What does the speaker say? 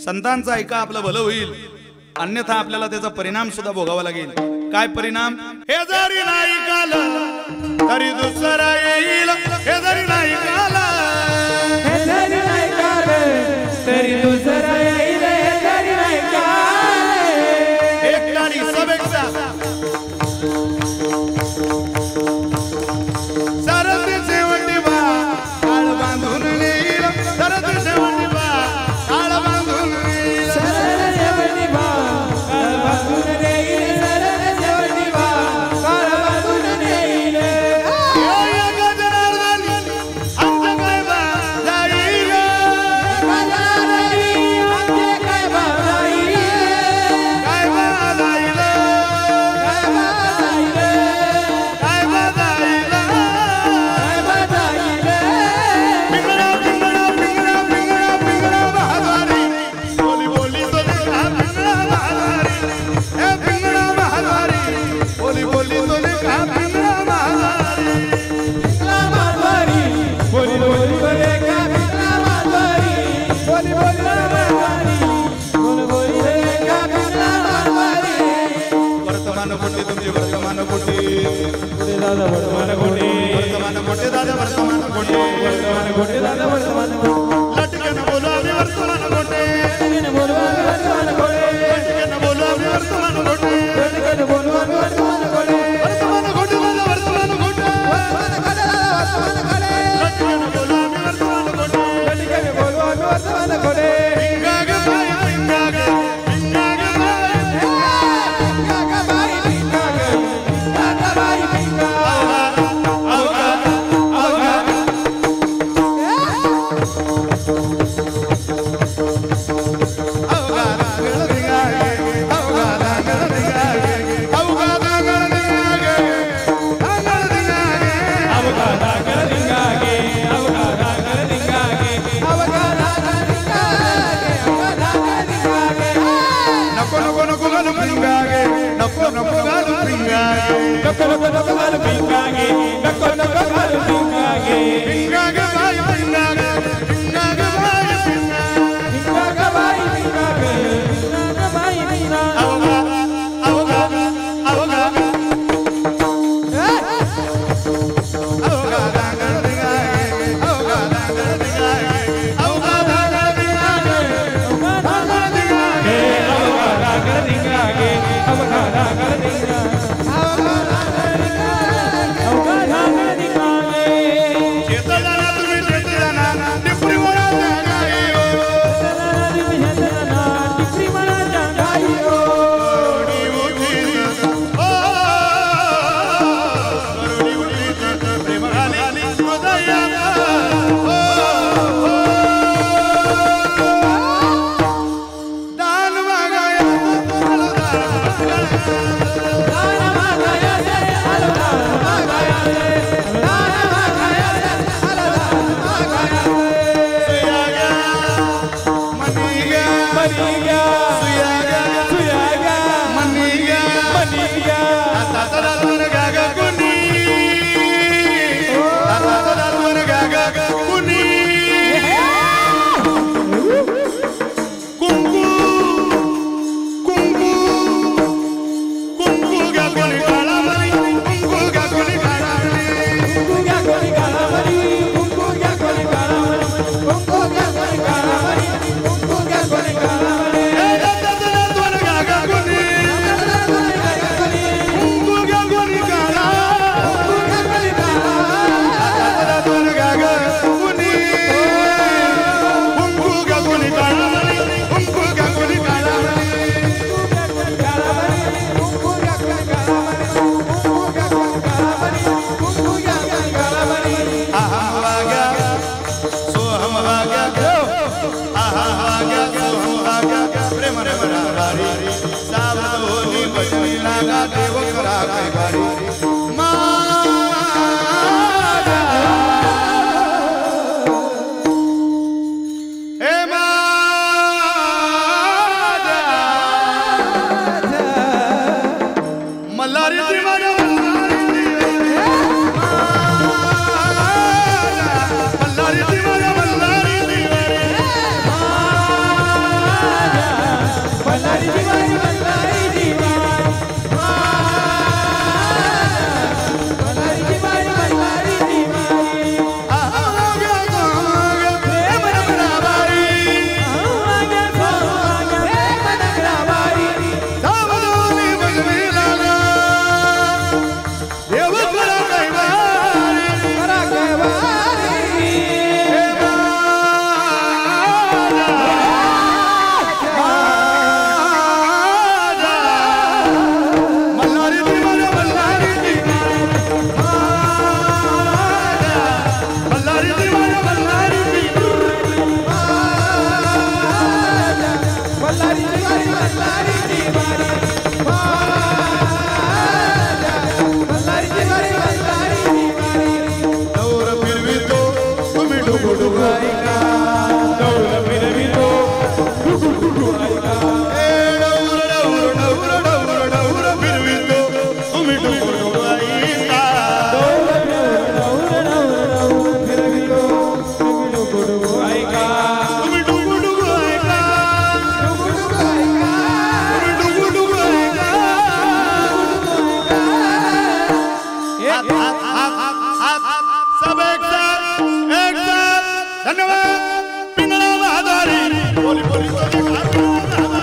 संतांचं ऐका आपलं भलं होईल, अन्यथा आपल्याला त्याचा परिणाम सुद्धा भोगावा लागेल. काय परिणाम? हे जरी नाही काला तरी दुसरा येईल, हे जरी नाही काला, हे जरी नाही काला तरी दुसरा येईल, हे जरी नाही काला. एक टाळी सभेक्षा सरद शेवटी बा काळ बांधून येईल, सरद शेवटी बा काळ बांधून येईल, सरद शेवटी बा काळ बांधून येईल, सरद शेवटी बा काळ बांधून येईल. या गजरार्धनी आमचं काय बा जाईल, गजरार्धनी आमचे काय बा जाईल, काय बा जाईल, काय बा जाईल, काय बा जाईल. काय बा जाईल. पिंगळा पिंगळा पिंगळा पिंगळा पिंगळा बहादुरी, बोली बोली तोले का पिंगळा बहादुरी, हे पिंगळा बहादुरी, बोली बोली तोले का पिंगळा बहादुरी. पिंगळा मारवारी, बोली बोली बोले का पिंगळा मारवारी, बोली बोली मारवारी, बोली बोली बोले का पिंगळा मारवारी. वर्तमान कोटी तुमची वर्तमान कोटी, पुढे दादा वर्तमान कोटी, वर्तमान कोटी दादा वर्तमान कोटी, वर्तमान कोटी दादा वर्तमान कोटी. लटकन बोलो आम्ही वर्तमान कोटी, लटकन बोलू आम्ही वर्तमान कोटी, लटकन बोलो आम्ही वर्तमान कोटी, लटकन बोलू आम्ही वर्तमान कोटी, वर्तमान कोटी दादा वर्तमान कोटी, वर्तमान कोटी दादा वर्तमान कोटी, लटकन बोलो आम्ही वर्तमान कोटी. लटकन बोलू आम्ही वर्तमान कोटी. पिंगा ग बाई पिंगा ग, पिंगा ग बाई, पिंगा ग बाई पिंगा ग, पिंगा ग बाई पिंगा. अवघा अवघा अवघा दांगळ धिंगा गे, अवघा दांगळ धिंगा गे, अवघा दांगळ धिंगा गे, दांगळ धिंगा गे. अवघा दांगळ धिंगा गे, अवघा दांगळ धिंगा गे, अवघा दांगळ धिंगा गे, अवघा दांगळ धिंगा गे. नको नको नको घालू पिंगा गे, नको नको घालू पिंगा गे, नको नको नको घालू पिंगा गे, नको नको घालू पिंगा गे. पिंगा ग बाई पिंगा ग, पिंगा ग बाई पिंगा. पिंगा ग बाई पिंगा ग, पिंगा ग बाई पिंगा. अवघा अवघा अवघा अवघा दांगळ धिंगा गे, अवघा दांगळ धिंगा गे, अवघा दांगळ धिंगा गे, अवघा दांगळ धिंगा गे, अवघा दांगळ धिंगा गे, अवघा दांगळ धिंगा, अवघा दांगळ धिंगा, अवघा दांगळ धिंगा गे. शेतदाना तुम्ही शेतदाना टिपरी वळा जागाई हो, टिपरी म्हणा जागाई हो. करुणी उठीत ओ, करुणी उठीत प्रेम घाली हृदयात ओ, दान मागाया दान मागाया से अलदान मागाया से, दान मागाया से अलदान मागाया से. सुयागा मनीगा मनीगा, सुयागा सुयागा, मनीगा मनीगा. आता दालवन गागा कुनी, आता दालवन गागा कुनी. कुंकू कुंकू कुंकू गा कोणी काळा मनी, कुंकू गा कोणी काळा मनी. कुंकू घ्या कोणी काळा मणी, कुंकू घ्या कोणी काळा मणी, कुंकू घ्या कोणी काळा मणी, कुंकू घ्या कोणी काळा मणी. हे दत्तला मल्हारीची वारी मल्हारीची वारी मल्हारीची वारी डौर फिरवितो तुम्ही डुगु डुगु ऐका डौल फिरवितो डुगु डुगु ऐका ए डौर डौर डौर डौर डौर फिरवितो तुम्ही डुगु डुगु ऐका डौल डौल डौल डौल फिरवितो तुम्ही डुगु डुगु ऐका तुम्ही डुगु डुगु ऐका डुगु डुगु ऐका तुम्ही डुगु डुगु ऐका हात हात सब एक साथ धन्यवाद पिंगळा महाद्वारी बोली बोली बोली